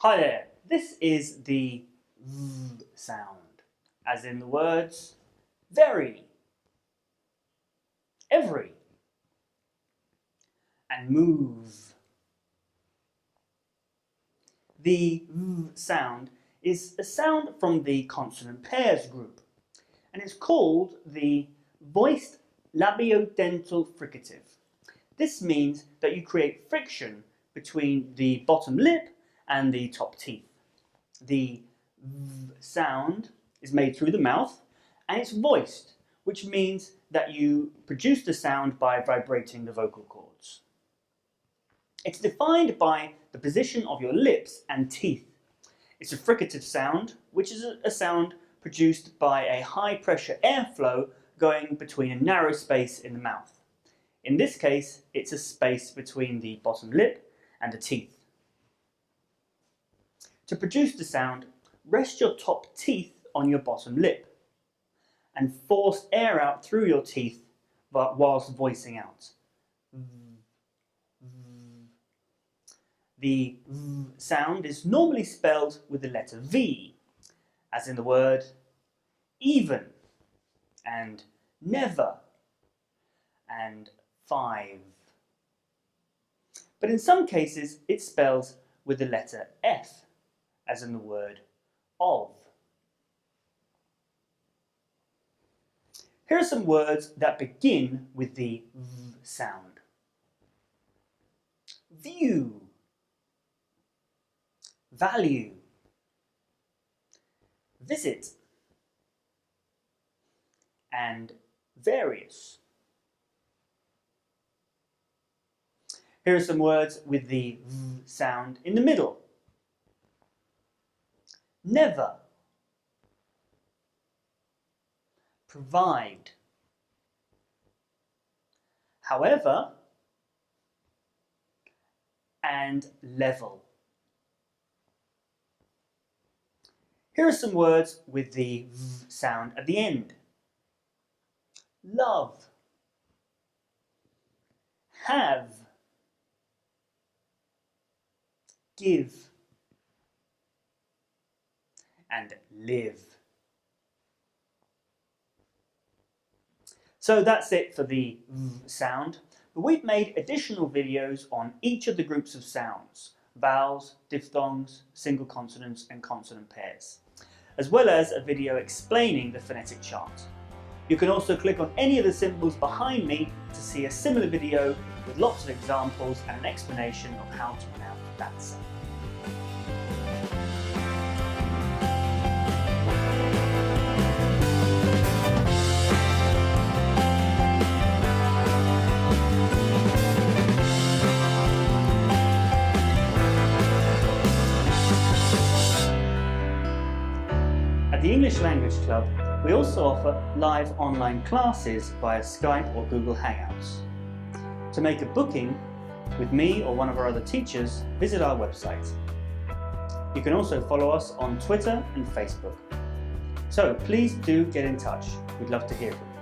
Hi there, this is the V sound, as in the words very, every, and move. The V sound is a sound from the consonant pairs group, and it's called the voiced labiodental fricative. This means that you create friction between the bottom lip and the top teeth. The V sound is made through the mouth and it's voiced, which means that you produce the sound by vibrating the vocal cords. It's defined by the position of your lips and teeth. It's a fricative sound, which is a sound produced by a high pressure airflow going between a narrow space in the mouth. In this case, it's a space between the bottom lip and the teeth. To produce the sound, rest your top teeth on your bottom lip and force air out through your teeth whilst voicing out. The V sound is normally spelled with the letter V, as in the word even, and never, and 5. But in some cases it spells with the letter F, as in the word of. Here are some words that begin with the V sound. View, value, visit, and various. Here are some words with the V sound in the middle. Never, provide, however, and level. Here are some words with the V sound at the end. Love, have, give, and live. So that's it for the V sound, but we've made additional videos on each of the groups of sounds: vowels, diphthongs, single consonants and consonant pairs, as well as a video explaining the phonetic chart. You can also click on any of the symbols behind me to see a similar video with lots of examples and an explanation of how to pronounce that sound. At the English Language Club, we also offer live online classes via Skype or Google Hangouts. To make a booking with me or one of our other teachers, visit our website. You can also follow us on Twitter and Facebook. So please do get in touch. We'd love to hear from you.